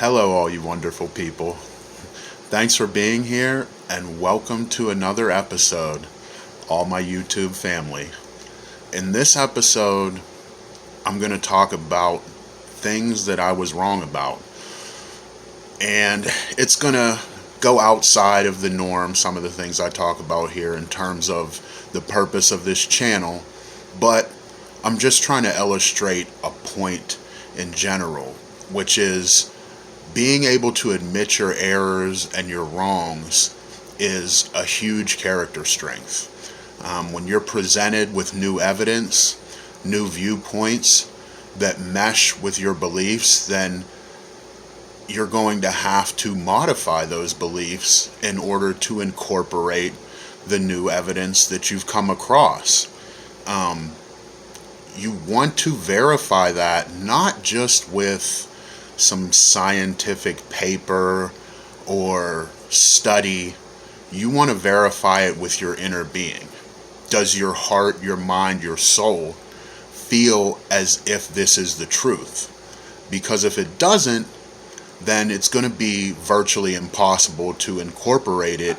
Hello, all you wonderful people. Thanks for being here, and welcome to another episode, all my YouTube family. In this episode, I'm going to talk about things that I was wrong about. And it's going to go outside of the norm, some of the things I talk about here in terms of the purpose of this channel. But I'm just trying to illustrate a point in general, which is being able to admit your errors and your wrongs is a huge character strength. When you're presented with new evidence, new viewpoints that mesh with your beliefs, then you're going to have to modify those beliefs in order to incorporate the new evidence that you've come across. You want to verify that not just with some scientific paper or study. You want to verify it with your inner being. Does your heart, your mind, your soul feel as if this is the truth? Because if it doesn't, then it's going to be virtually impossible to incorporate it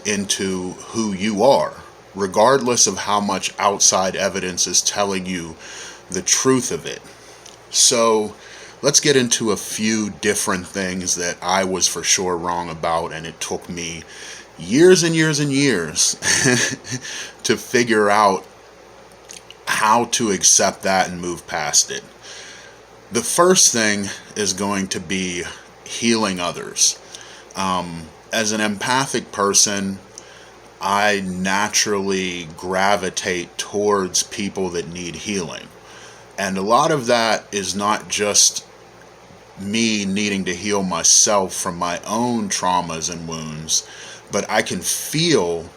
into who you are, regardless of how much outside evidence is telling you the truth of it. So let's get into a few different things that I was for sure wrong about, and it took me years and years and years to figure out how to accept that and move past it. The first thing is going to be healing others. As an empathic person, I naturally gravitate towards people that need healing. And a lot of that is not just me needing to heal myself from my own traumas and wounds, but I can feel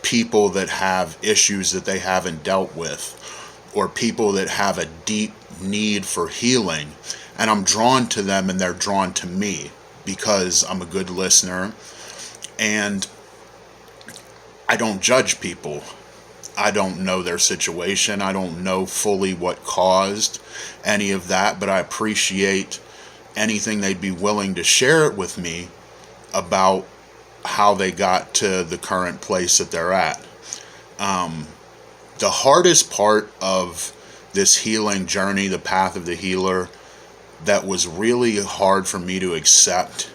people that have issues that they haven't dealt with, or people that have a deep need for healing, and I'm drawn to them and they're drawn to me because I'm a good listener and I don't judge people. I don't know their situation. I don't know fully what caused any of that, but I appreciate anything they'd be willing to share it with me about how they got to the current place that they're at. The hardest part of this healing journey, the path of the healer, that was really hard for me to accept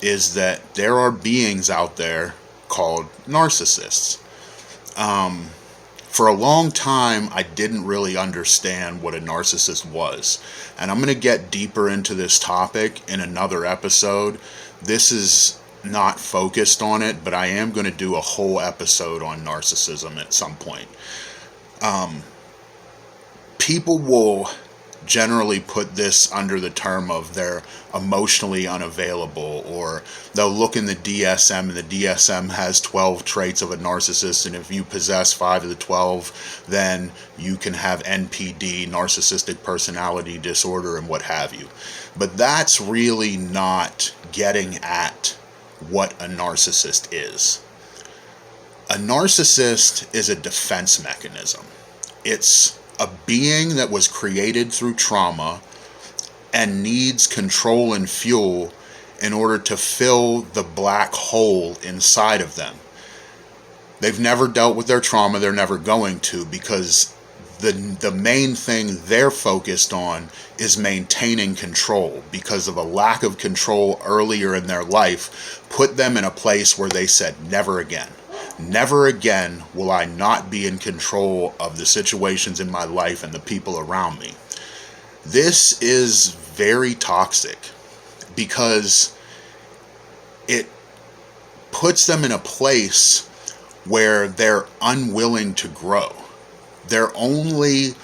is that there are beings out there called narcissists. For a long time, I didn't really understand what a narcissist was. And I'm going to get deeper into this topic in another episode. This is not focused on it, but I am going to do a whole episode on narcissism at some point. People will generally put this under the term of they're emotionally unavailable, or they'll look in the DSM and the DSM has 12 traits of a narcissist, and if you possess 5 of the 12, then you can have NPD, narcissistic personality disorder, and what have you. But that's really not getting at what a narcissist is. A narcissist is a defense mechanism. It's a being that was created through trauma and needs control and fuel in order to fill the black hole inside of them. They've never dealt with their trauma. They're never going to, because the main thing they're focused on is maintaining control, because of a lack of control earlier in their life put them in a place where they said, never again. Never again will I not be in control of the situations in my life and the people around me. This is very toxic because it puts them in a place where they're unwilling to grow. They're only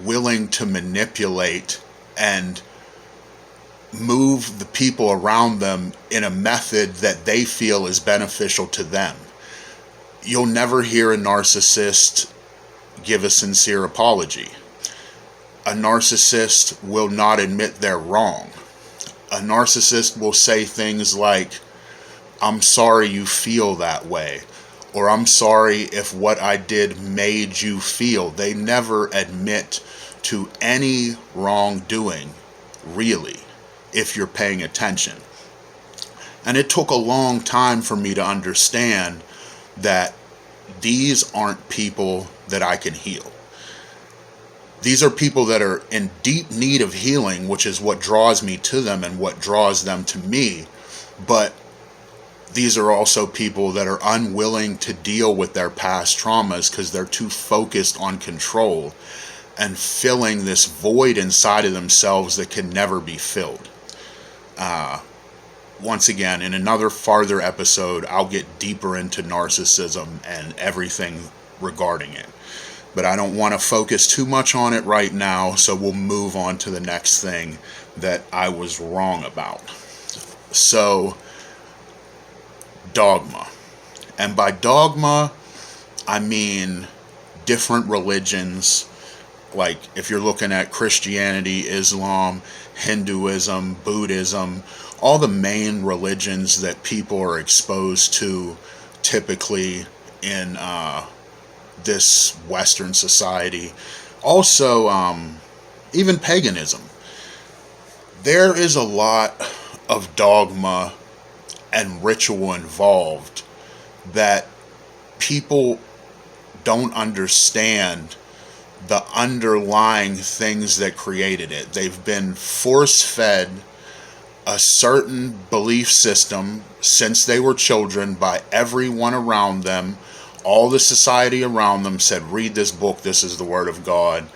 willing to manipulate and move the people around them in a method that they feel is beneficial to them. You'll never hear a narcissist give a sincere apology. A narcissist will not admit they're wrong. A narcissist will say things like, I'm sorry you feel that way, or I'm sorry if what I did made you feel. They never admit to any wrongdoing, really. if you're paying attention. And it took a long time for me to understand that these aren't people that I can heal. These are people that are in deep need of healing, which is what draws me to them and what draws them to me. But these are also people that are unwilling to deal with their past traumas because they're too focused on control and filling this void inside of themselves that can never be filled. Once again, in another farther episode, I'll get deeper into narcissism and everything regarding it. But I don't want to focus too much on it right now, so we'll move on to the next thing that I was wrong about. So, dogma. And by dogma, I mean different religions. Like if you're looking at Christianity, Islam, Hinduism, Buddhism, all the main religions that people are exposed to typically in this Western society. Also, even paganism. There is a lot of dogma and ritual involved that people don't understand the underlying things that created it. They've been force-fed a certain belief system since they were children by everyone around them. All the society around them said, read this book, this is the Word of God.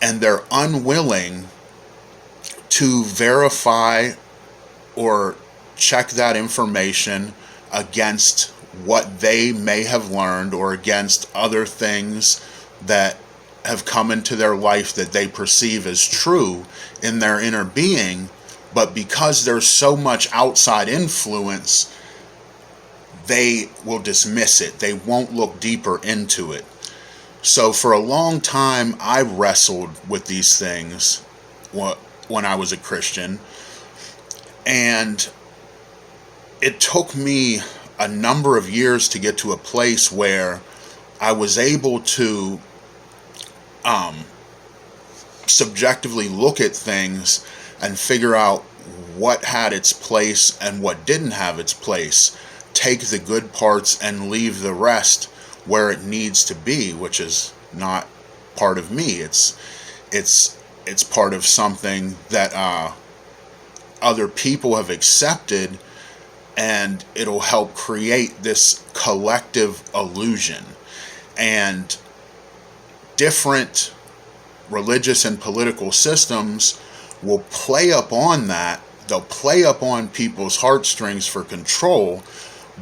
And they're unwilling to verify or check that information against what they may have learned or against other things that have come into their life that they perceive as true in their inner being. But because there's so much outside influence, they will dismiss it. They won't look deeper into it. So for a long time, I wrestled with these things when I was a Christian. And it took me a number of years to get to a place where I was able to subjectively look at things and figure out what had its place and what didn't have its place. Take the good parts and leave the rest where it needs to be, which is not part of me. It's part of something that other people have accepted, and it'll help create this collective illusion. And different religious and political systems will play up on that. They'll play up on people's heartstrings for control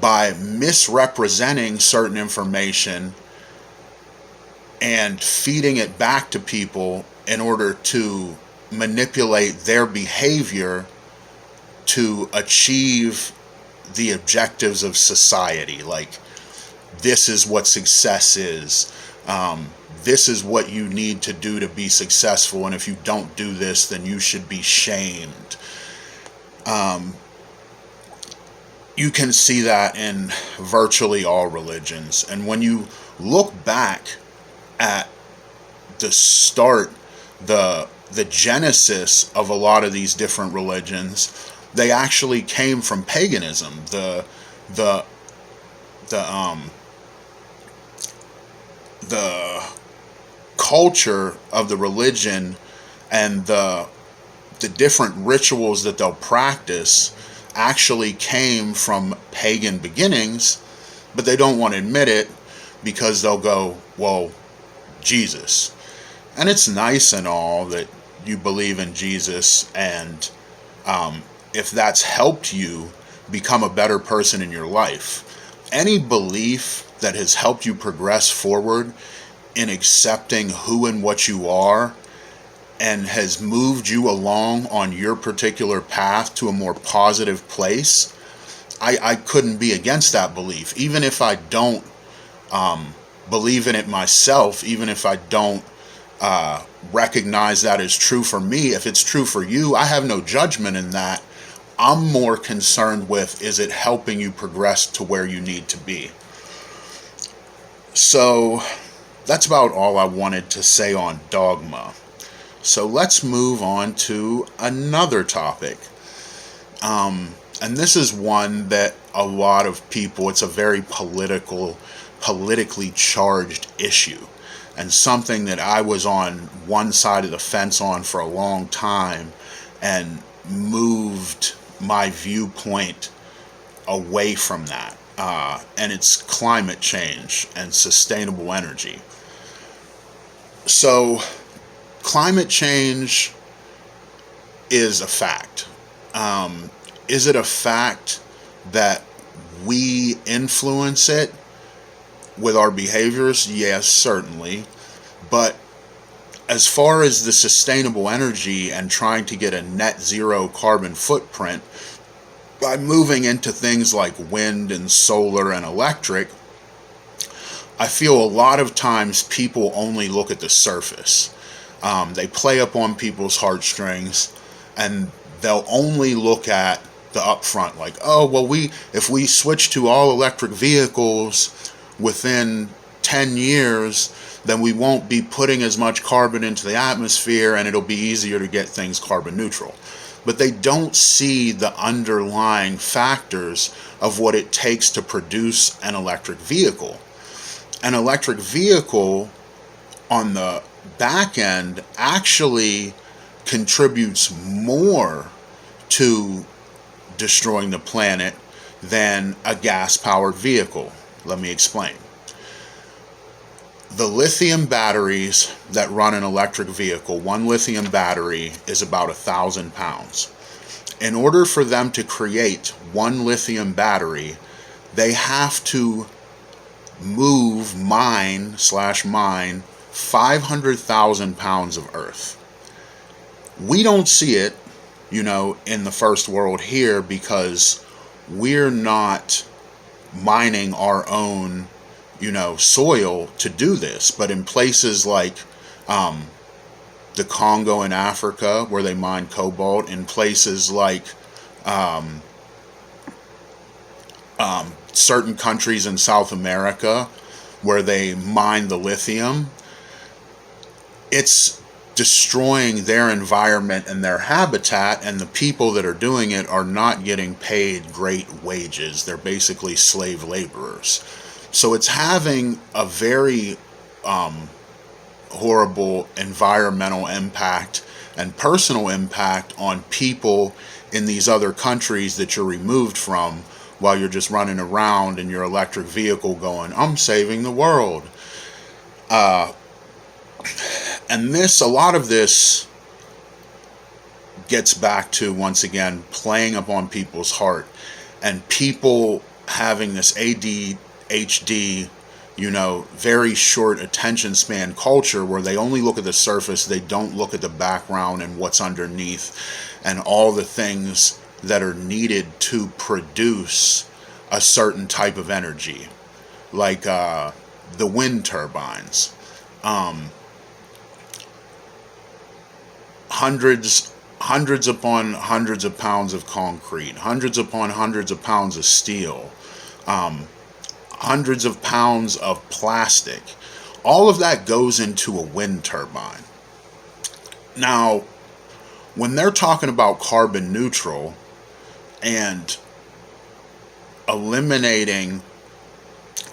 by misrepresenting certain information and feeding it back to people in order to manipulate their behavior to achieve the objectives of society. Like, this is what success is. This is what you need to do to be successful, and if you don't do this, then you should be shamed. You can see that in virtually all religions. And when you look back at the start, the genesis of a lot of these different religions, they actually came from paganism. The culture of the religion and the different rituals that they'll practice actually came from pagan beginnings, but they don't want to admit it because they'll go, well, Jesus. And it's nice and all that you believe in Jesus, and if that's helped you become a better person in your life. Any belief that has helped you progress forward in accepting who and what you are and has moved you along on your particular path to a more positive place, I couldn't be against that belief. Even if I don't believe in it myself, even if I don't recognize that as true for me, if it's true for you, I have no judgment in that. I'm more concerned with, is it helping you progress to where you need to be? So that's about all I wanted to say on dogma. So let's move on to another topic. And this is one that a lot of people, it's a very politically charged issue, and something that I was on one side of the fence on for a long time, and moved my viewpoint away from that. And it's climate change and sustainable energy. So, climate change is a fact. Is it a fact that we influence it with our behaviors? Yes, certainly. But as far as the sustainable energy and trying to get a net zero carbon footprint, by moving into things like wind and solar and electric, I feel a lot of times people only look at the surface. They play up on people's heartstrings, and they'll only look at the upfront, like, oh, well, if we switch to all electric vehicles within 10 years, then we won't be putting as much carbon into the atmosphere, and it'll be easier to get things carbon neutral. But they don't see the underlying factors of what it takes to produce an electric vehicle. An electric vehicle on the back end actually contributes more to destroying the planet than a gas-powered vehicle. Let me explain. The lithium batteries that run an electric vehicle, one lithium battery is about 1,000 pounds. In order for them to create one lithium battery, they have to mine 500,000 pounds of earth. We don't see it, in the first world here, because we're not mining our own, soil to do this. But in places like the Congo in Africa, where they mine cobalt, in places like certain countries in South America where they mine the lithium, it's destroying their environment and their habitat, and the people that are doing it are not getting paid great wages. They're basically slave laborers. So it's having a very horrible environmental impact and personal impact on people in these other countries that you're removed from, while you're just running around in your electric vehicle going, I'm saving the world. And a lot of this gets back to, once again, playing upon people's heart, and people having this ADHD, very short attention span culture, where they only look at the surface, they don't look at the background and what's underneath, and all the things that are needed to produce a certain type of energy, like the wind turbines. Hundreds upon hundreds of pounds of concrete, hundreds upon hundreds of pounds of steel, hundreds of pounds of plastic. All of that goes into a wind turbine. Now, when they're talking about carbon neutral and eliminating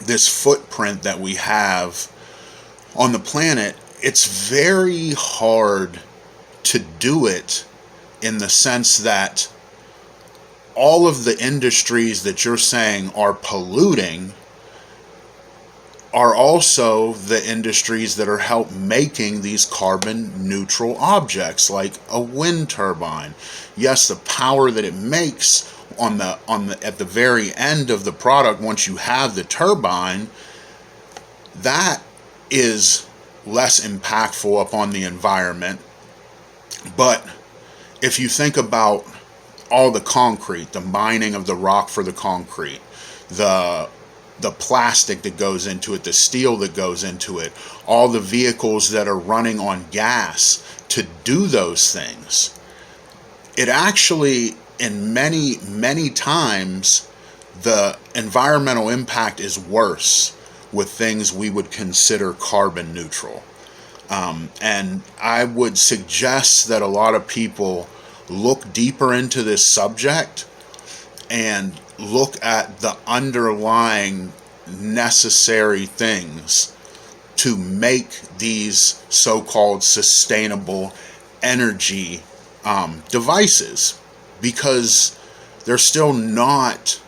this footprint that we have on the planet, it's very hard to do it, in the sense that all of the industries that you're saying are polluting are also the industries that are help making these carbon neutral objects, like a wind turbine. Yes, the power that it makes at the very end of the product, once you have the turbine, that is less impactful upon the environment. But if you think about all the concrete, the mining of the rock for the concrete, the plastic that goes into it, the steel that goes into it, all the vehicles that are running on gas to do those things, it actually, in many, many times, the environmental impact is worse with things we would consider carbon neutral. And I would suggest that a lot of people look deeper into this subject and look at the underlying necessary things to make these so-called sustainable energy devices, because they're still not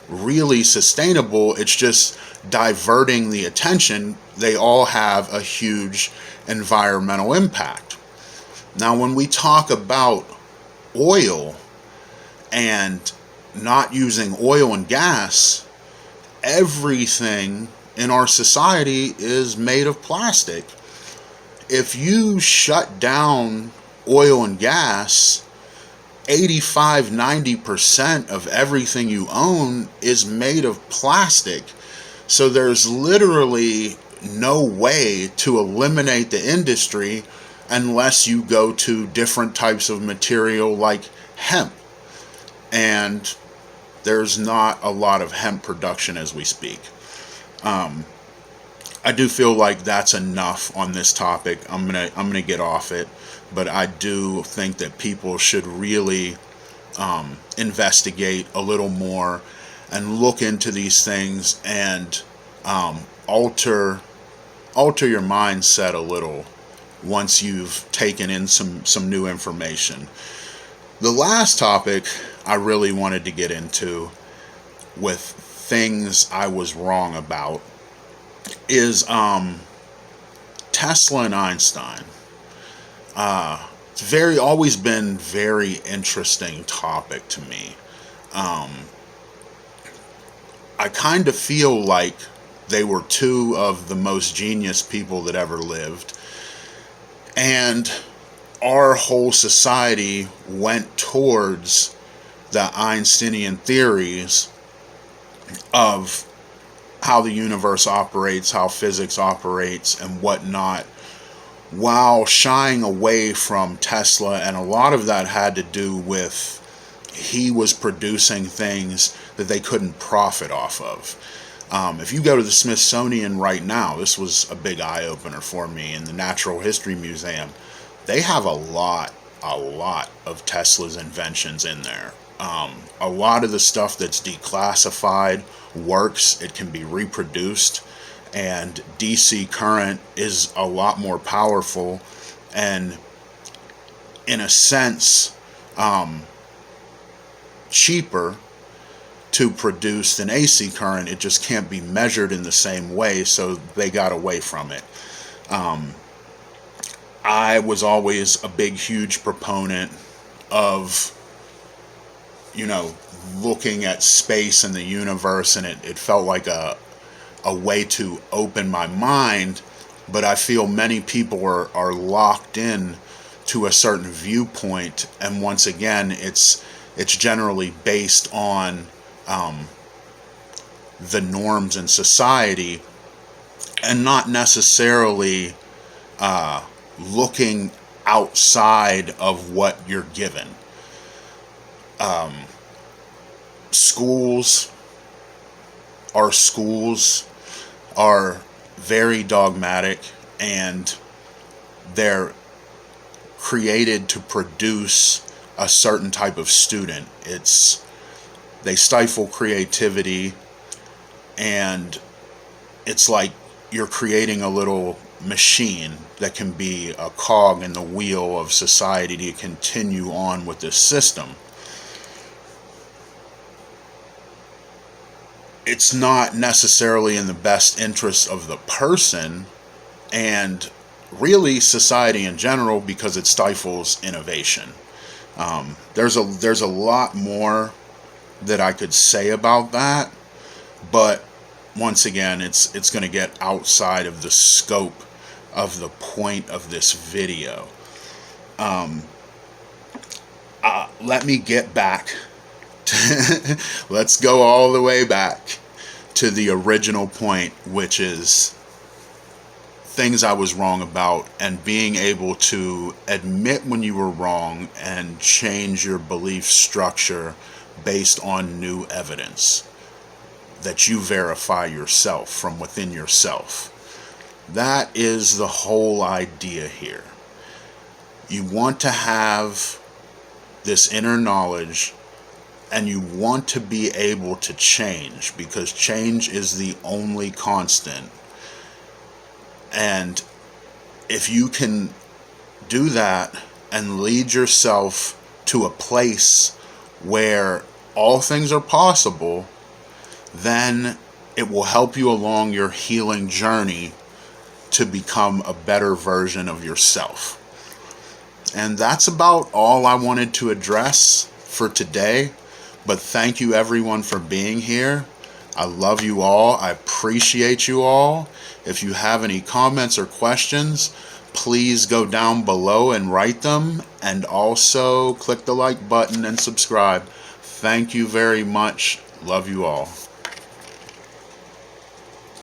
really sustainable. It's just diverting the attention. They all have a huge environmental impact. Now, when we talk about oil and not using oil and gas, everything in our society is made of plastic. If you shut down oil and gas, 85-90% of everything you own is made of plastic. So there's literally no way to eliminate the industry unless you go to different types of material like hemp. And there's not a lot of hemp production as we speak. I do feel like that's enough on this topic. I'm gonna get off it, but I do think that people should really investigate a little more and look into these things and alter your mindset a little once you've taken in some new information. The last topic I really wanted to get into, with things I was wrong about, is Tesla and Einstein. It's always been very interesting topic to me. I kind of feel like they were two of the most genius people that ever lived, and our whole society went towards the Einsteinian theories of how the universe operates, how physics operates, and whatnot, while shying away from Tesla. And a lot of that had to do with he was producing things that they couldn't profit off of. If you go to the Smithsonian right now, this was a big eye-opener for me, in the Natural History Museum, they have a lot of Tesla's inventions in there. A lot of the stuff that's declassified works. It can be reproduced, and DC current is a lot more powerful and, in a sense, cheaper to produce than AC current. It just can't be measured in the same way, so they got away from it. I was always a big, huge proponent of, looking at space and the universe, and it felt like a way to open my mind. But I feel many people are locked in to a certain viewpoint, and once again, it's generally based on the norms in society, and not necessarily looking outside of what you're given. Our schools are very dogmatic, and they're created to produce a certain type of student. They stifle creativity, and it's like you're creating a little machine that can be a cog in the wheel of society to continue on with this system. It's not necessarily in the best interest of the person and really society in general, because it stifles innovation. There's a lot more that I could say about that, but once again, it's going to get outside of the scope of the point of this video. Let me get back. Let's go all the way back to the original point, which is things I was wrong about, and being able to admit when you were wrong and change your belief structure based on new evidence that you verify yourself from within yourself. That is the whole idea here. You want to have this inner knowledge, and you want to be able to change, because change is the only constant. And if you can do that and lead yourself to a place where all things are possible, then it will help you along your healing journey to become a better version of yourself. And that's about all I wanted to address for today. But thank you everyone for being here. I love you all. I appreciate you all. If you have any comments or questions, please go down below and write them. And also click the like button and subscribe. Thank you very much. Love you all.